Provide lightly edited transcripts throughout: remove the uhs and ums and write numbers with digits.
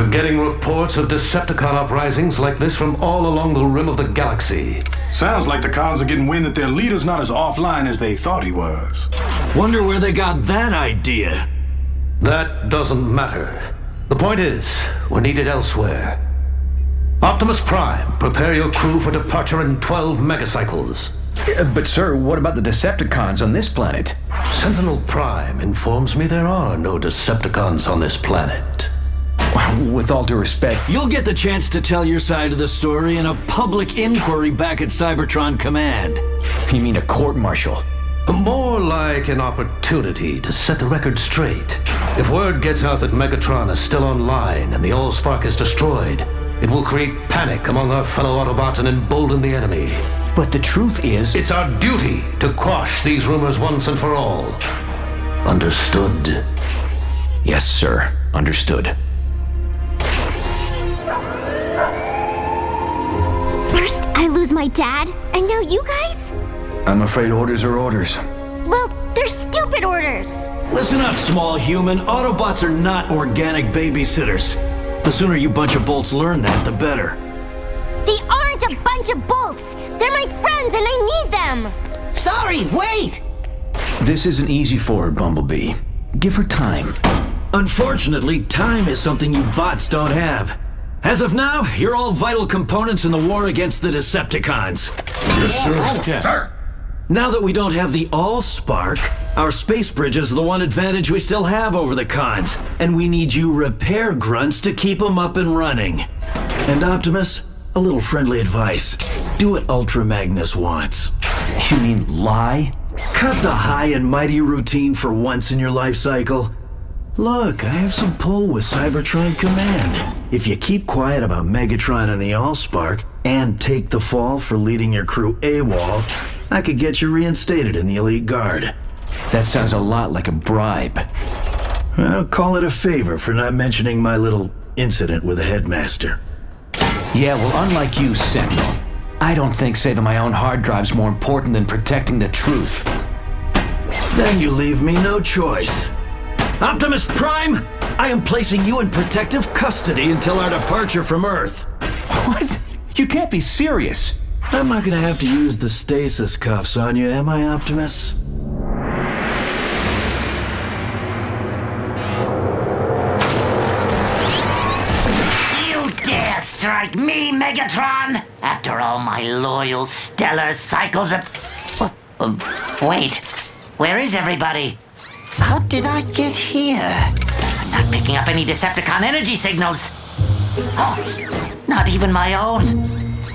We're getting reports of Decepticon uprisings like this from all along the rim of the galaxy. Sounds like the cons are getting wind that their leader's not as offline as they thought he was. Wonder where they got that idea. That doesn't matter. The point is, we're needed elsewhere. Optimus Prime, prepare your crew for departure in 12 megacycles. But sir, what about the Decepticons on this planet? Sentinel Prime informs me there are no Decepticons on this planet. With all due respect... You'll get the chance to tell your side of the story in a public inquiry back at Cybertron Command. You mean a court-martial? More like an opportunity to set the record straight. If word gets out that Megatron is still online and the Allspark is destroyed, it will create panic among our fellow Autobots and embolden the enemy. But the truth is... It's our duty to quash these rumors once and for all. Understood? Yes, sir. Understood. First, I lose my dad, and now you guys? I'm afraid orders are orders. Well, they're stupid orders. Listen up, small human. Autobots are not organic babysitters. The sooner you bunch of bolts learn that, the better. They aren't a bunch of bolts. They're my friends, and I need them. Sorry, wait! This isn't easy for her, Bumblebee. Give her time. Unfortunately, time is something you bots don't have. As of now, you're all vital components in the war against the Decepticons. Yes, sir. Yeah. Sir! Now that we don't have the Allspark, our space bridge is the one advantage we still have over the cons, and we need you repair grunts to keep them up and running. And Optimus, a little friendly advice. Do what Ultra Magnus wants. You mean lie? Cut the high and mighty routine for once in your life cycle. Look, I have some pull with Cybertron Command. If you keep quiet about Megatron and the Allspark, and take the fall for leading your crew AWOL, I could get you reinstated in the Elite Guard. That sounds a lot like a bribe. I'll call it a favor for not mentioning my little incident with the headmaster. Yeah, well, unlike you, Sentinel, I don't think saving my own hard drive's more important than protecting the truth. Then you leave me no choice. Optimus Prime, I am placing you in protective custody until our departure from Earth. What? You can't be serious. I'm not gonna have to use the stasis cuffs on you, am I, Optimus? You dare strike me, Megatron? After all my loyal stellar cycles of... wait, where is everybody? How did I get here? I'm not picking up any Decepticon energy signals. Oh, not even my own.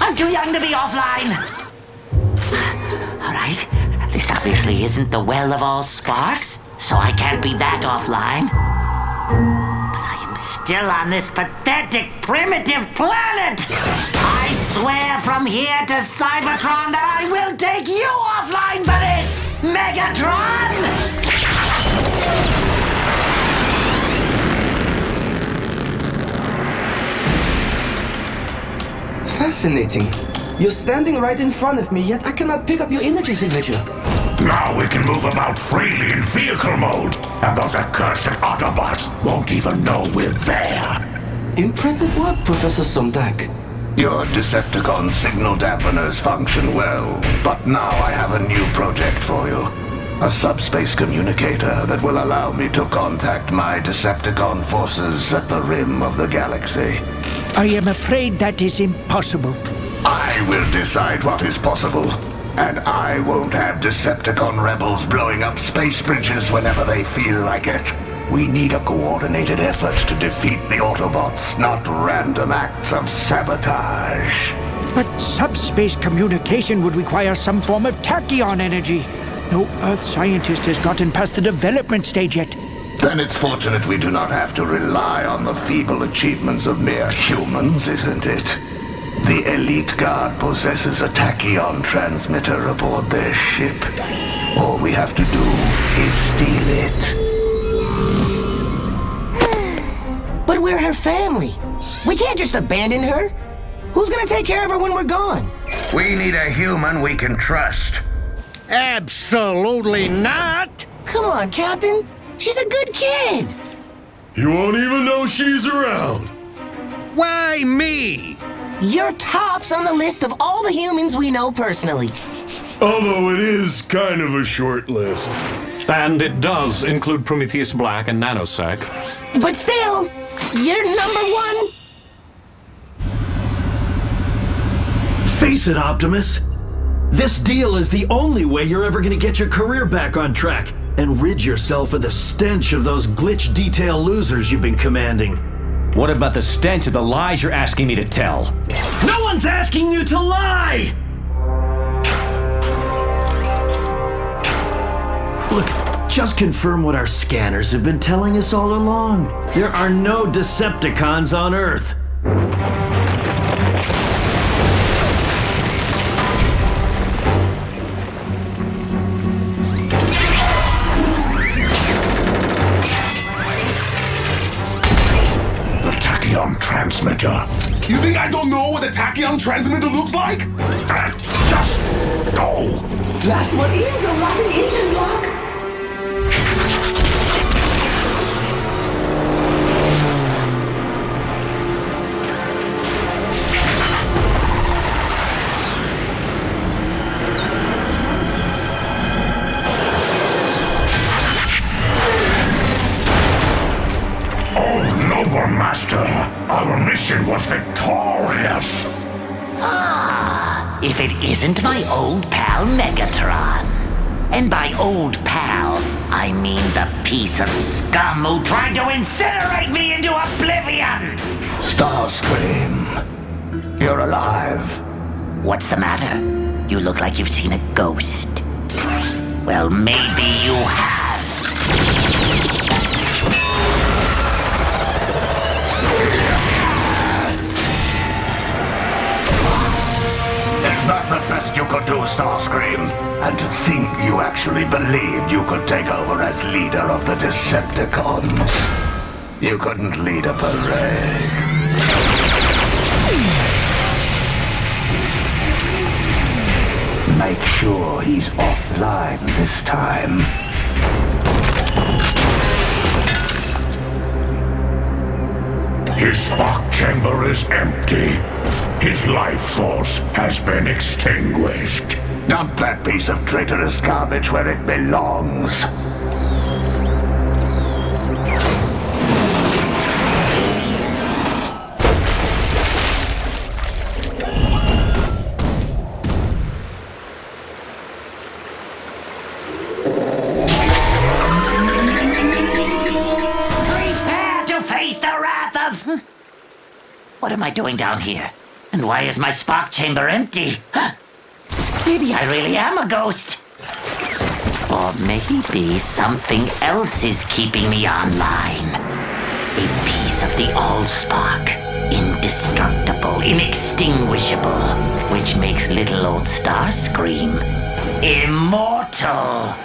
I'm too young to be offline. All right, this obviously isn't the well of all sparks, so I can't be that offline. But I am still on this pathetic, primitive planet. I swear from here to Cybertron that I will take you offline for this, Megatron! Fascinating. You're standing right in front of me, yet I cannot pick up your energy signature. Now we can move about freely in vehicle mode, and those accursed Autobots won't even know we're there. Impressive work, Professor Sondak. Your Decepticon signal dampeners function well, but now I have a new project for you. A subspace communicator that will allow me to contact my Decepticon forces at the rim of the galaxy. I am afraid that is impossible. I will decide what is possible, and I won't have Decepticon rebels blowing up space bridges whenever they feel like it. We need a coordinated effort to defeat the Autobots, not random acts of sabotage. But subspace communication would require some form of tachyon energy. No Earth scientist has gotten past the development stage yet. Then it's fortunate we do not have to rely on the feeble achievements of mere humans, isn't it? The Elite Guard possesses a tachyon transmitter aboard their ship. All we have to do is steal it. But we're her family. We can't just abandon her. Who's gonna take care of her when we're gone? We need a human we can trust. Absolutely not! Come on, Captain. She's a good kid. You won't even know she's around. Why me? You're tops on the list of all the humans we know personally. Although it is kind of a short list. And it does include Prometheus Black and Nanosec. But still, you're number one. Face it, Optimus. This deal is the only way you're ever gonna get your career back on track and rid yourself of the stench of those glitch detail losers you've been commanding. What about the stench of the lies you're asking me to tell? No one's asking you to lie! Look, just confirm what our scanners have been telling us all along. There are no Decepticons on Earth. The tachyon transmitter. You think I don't know what a tachyon transmitter looks like? Just go. Last one is a rotten engine block. Master, our mission was victorious. Ah, if it isn't my old pal Megatron. And by old pal, I mean the piece of scum who tried to incinerate me into oblivion! Starscream, you're alive. What's the matter? You look like you've seen a ghost. Well, maybe you have. Is that the best you could do, Starscream? And to think you actually believed you could take over as leader of the Decepticons. You couldn't lead a parade. Make sure he's offline this time. His spark chamber is empty. His life force has been extinguished. Dump that piece of traitorous garbage where it belongs. What am I doing down here? And why is my spark chamber empty? Maybe I really am a ghost. Or maybe something else is keeping me online. A piece of the Allspark. Indestructible, inextinguishable. Which makes little old Starscream immortal.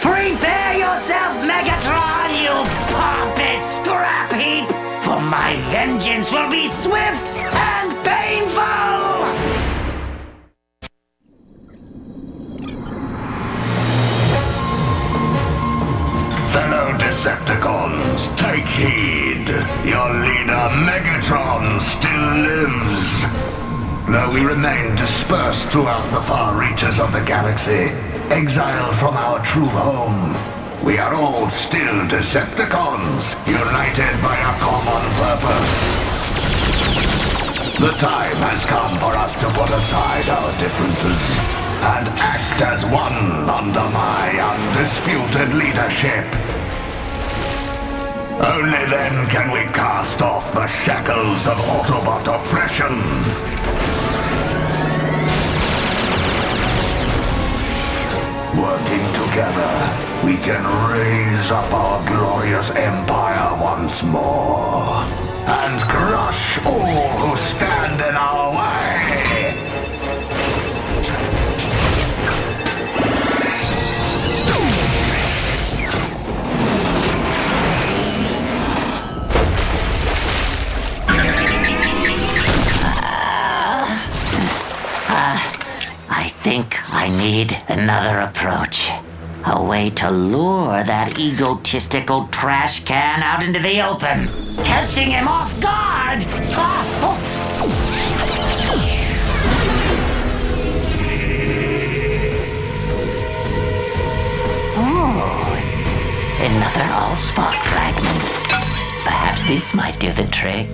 Prepare yourself, Megatron, you pompous scrap heap! For my vengeance will be swift and painful! Fellow Decepticons, take heed. Your leader, Megatron, still lives. Though we remain dispersed throughout the far reaches of the galaxy, exiled from our true home, we are all still Decepticons, united by a common purpose. The time has come for us to put aside our differences and act as one under my undisputed leadership. Only then can we cast off the shackles of Autobot oppression. Working together, we can raise up our glorious empire once more and crush all who stand in our way. I think I need another approach. A way to lure that egotistical trash can out into the open, catching him off guard! Another Allspark fragment. Perhaps this might do the trick.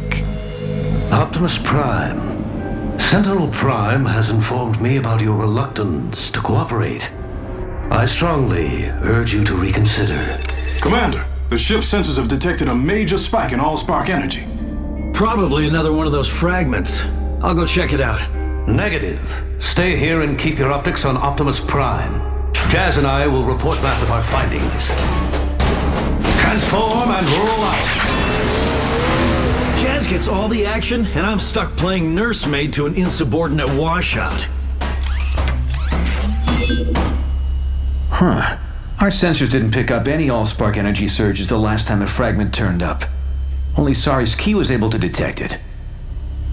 Optimus Prime. Sentinel Prime has informed me about your reluctance to cooperate. I strongly urge you to reconsider. Commander, the ship's sensors have detected a major spike in Allspark energy. Probably another one of those fragments. I'll go check it out. Negative. Stay here and keep your optics on Optimus Prime. Jazz and I will report back with our findings. Transform and roll out. Jazz gets all the action, and I'm stuck playing nursemaid to an insubordinate washout. Huh. Our sensors didn't pick up any Allspark energy surges the last time a fragment turned up. Only Sari's key was able to detect it.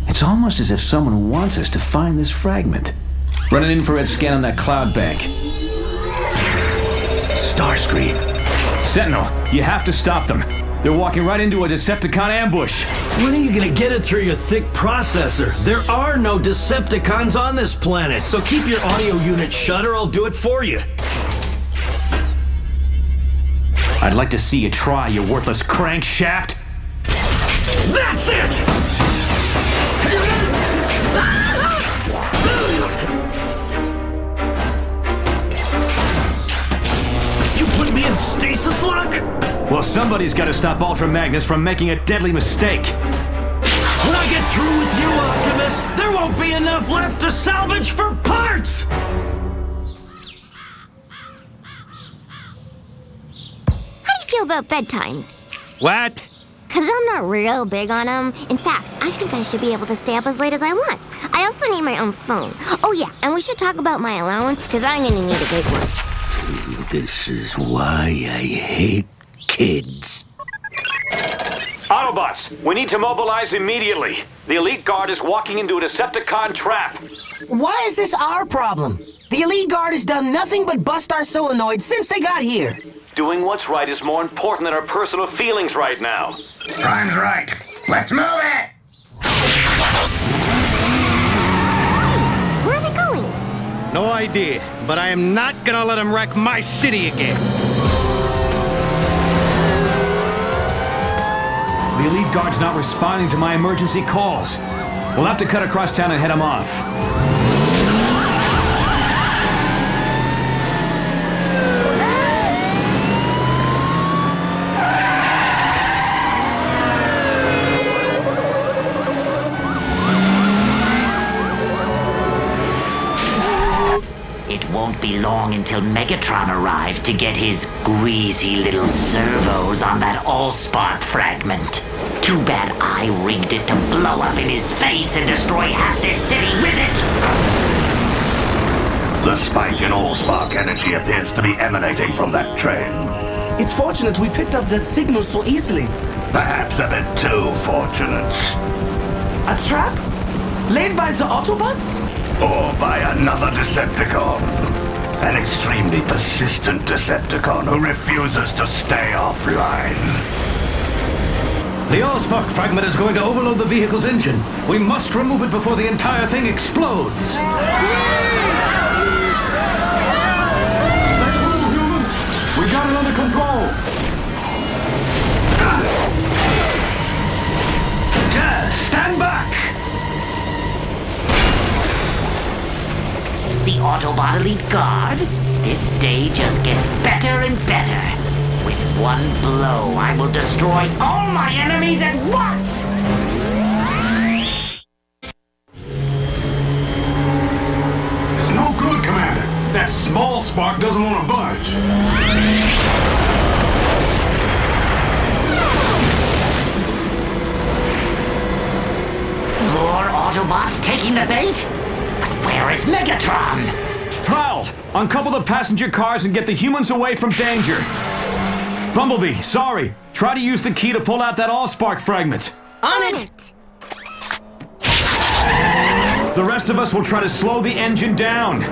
It's almost as if someone wants us to find this fragment. Run an infrared scan on that cloud bank. Starscream. Sentinel, you have to stop them. They're walking right into a Decepticon ambush. When are you gonna get it through your thick processor? There are no Decepticons on this planet, so keep your audio unit shut or I'll do it for you. I'd like to see you try, you worthless crankshaft. That's it! You put me in stasis lock? Well, somebody's got to stop Ultra Magnus from making a deadly mistake. When I get through with you, Optimus, there won't be enough left to salvage for parts! How do you feel about bedtimes? What? Because I'm not real big on them. In fact, I think I should be able to stay up as late as I want. I also need my own phone. Oh yeah, and we should talk about my allowance, because I'm going to need a big one. This is why I hate kids. Autobots, we need to mobilize immediately. The Elite Guard is walking into a Decepticon trap. Why is this our problem? The Elite Guard has done nothing but bust our solenoids since they got here. Doing what's right is more important than our personal feelings right now. Prime's right. Let's move it! Where are they going? No idea, but I am not gonna let him wreck my city again. The Elite Guard's not responding to my emergency calls. We'll have to cut across town and head him off. It won't be long until Megatron arrives to get his greasy little servos on that Allspark fragment. Too bad I rigged it to blow up in his face and destroy half this city with it! The spike in Allspark energy appears to be emanating from that train. It's fortunate we picked up that signal so easily. Perhaps a bit too fortunate. A trap? Laid by the Autobots? Or by another Decepticon. An extremely persistent Decepticon who refuses to stay offline. The Allspark fragment is going to overload the vehicle's engine. We must remove it before the entire thing explodes. Stay cool, humans. We got it under control. Jazz, stand back! The Autobot Elite Guard? This day just gets better and better. With one blow, I will destroy all my enemies at once! It's no good, Commander. That small spark doesn't want to budge. More Autobots taking the bait? But where is Megatron? Prowl, uncouple the passenger cars and get the humans away from danger. Bumblebee, sorry. Try to use the key to pull out that Allspark fragment. On it! The rest of us will try to slow the engine down.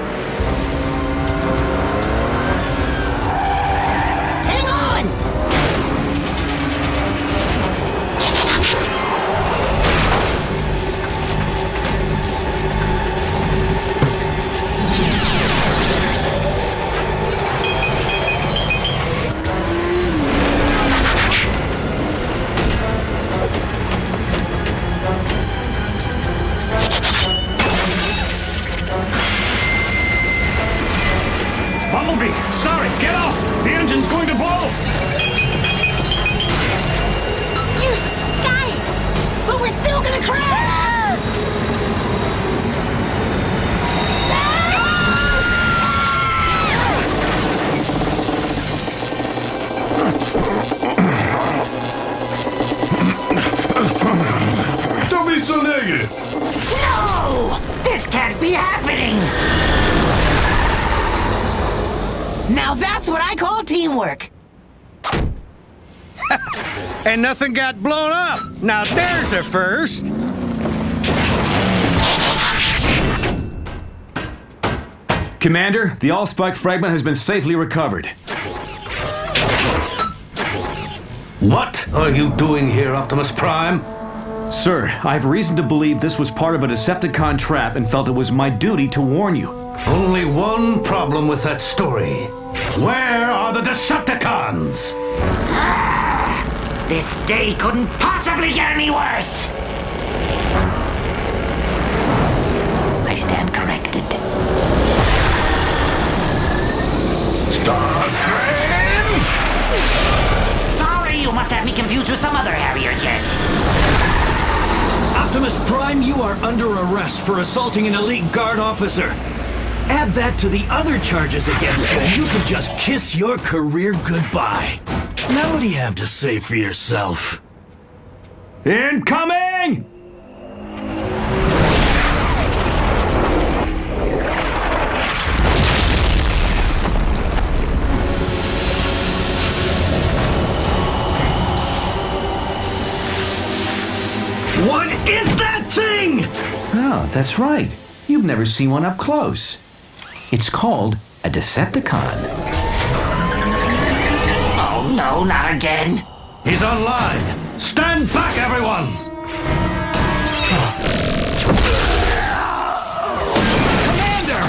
Mr. Negative! No! This can't be happening! Now that's what I call teamwork. And nothing got blown up. Now there's a first. Commander, the Allspark fragment has been safely recovered. What are you doing here, Optimus Prime? Sir, I have reason to believe this was part of a Decepticon trap and felt it was my duty to warn you. Only one problem with that story. Where are the Decepticons? This day couldn't possibly get any worse! I stand corrected. Starscream! Sorry, you must have me confused with some other Harrier jet. Optimus Prime, you are under arrest for assaulting an elite guard officer. Add that to the other charges against you, and you can just kiss your career goodbye. Now what do you have to say for yourself? Incoming! What is that thing? Oh, that's right. You've never seen one up close. It's called a Decepticon. Oh no, not again. He's online. Stand back, everyone! Commander!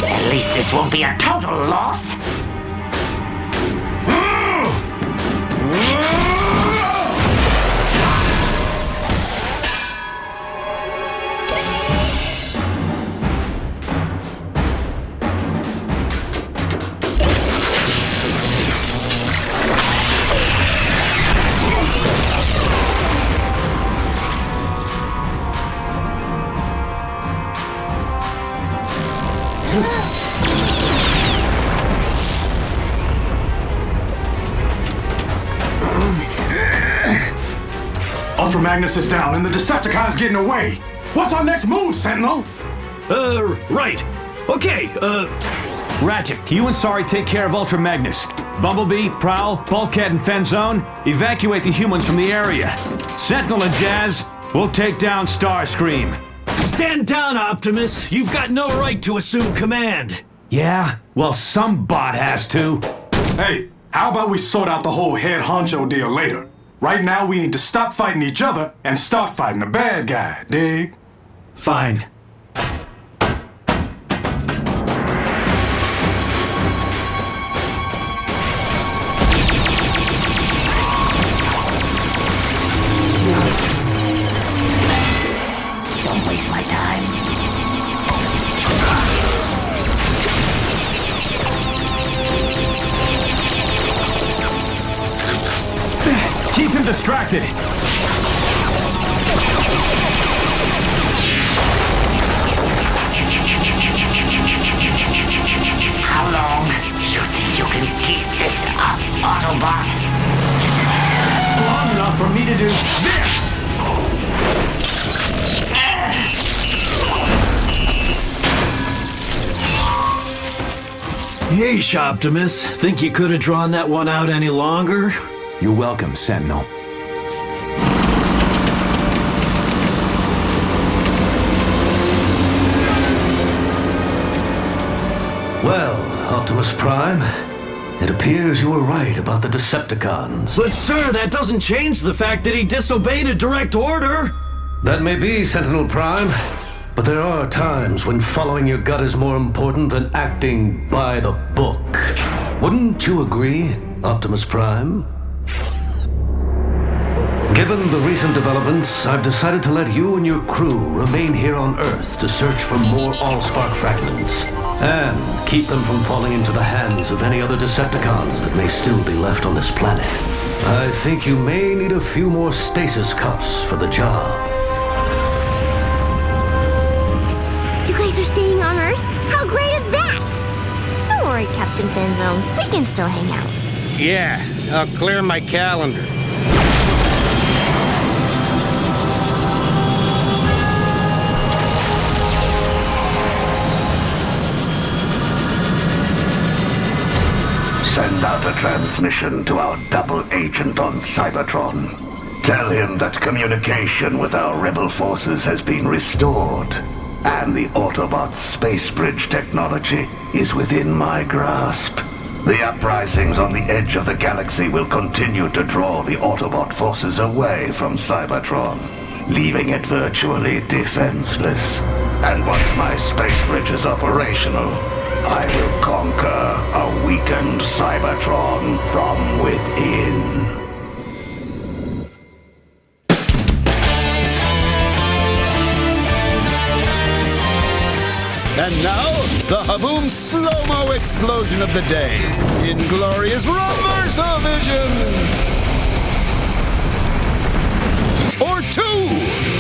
At least this won't be a total loss. Ultra Magnus is down and the Decepticon's getting away. What's our next move, Sentinel? Right. Okay, Ratchet, you and Sorry take care of Ultra Magnus. Bumblebee, Prowl, Bulkhead, and Fenzone, evacuate the humans from the area. Sentinel and Jazz, we'll take down Starscream. stand down, Optimus. You've got no right to assume command. Yeah? Well, some bot has to. Hey, how about we sort out the whole head honcho deal later? Right now, we need to stop fighting each other and start fighting the bad guy, dig? Fine. Don't waste my time. Keep him distracted. How long do you think you can keep this up, Autobot? Long enough for me to do this! Yeesh, Optimus. Think you could have drawn that one out any longer? You're welcome, Sentinel. Well, Optimus Prime, it appears you were right about the Decepticons. But sir, that doesn't change the fact that he disobeyed a direct order. That may be, Sentinel Prime, but there are times when following your gut is more important than acting by the book. Wouldn't you agree, Optimus Prime? Given the recent developments, I've decided to let you and your crew remain here on Earth to search for more Allspark fragments, and keep them from falling into the hands of any other Decepticons that may still be left on this planet. I think you may need a few more stasis cuffs for the job. You guys are staying on Earth? How great is that? Don't worry, Captain Fenzone. We can still hang out. Yeah, I'll clear my calendar. start a transmission to our double agent on Cybertron. Tell him that communication with our rebel forces has been restored, and the Autobot space bridge technology is within my grasp. The uprisings on the edge of the galaxy will continue to draw the Autobot forces away from Cybertron, leaving it virtually defenseless. And once my space bridge is operational, I will conquer a weakened Cybertron from within. And now, the Haboom slow-mo explosion of the day. Inglorious Reverso Vision! Or two!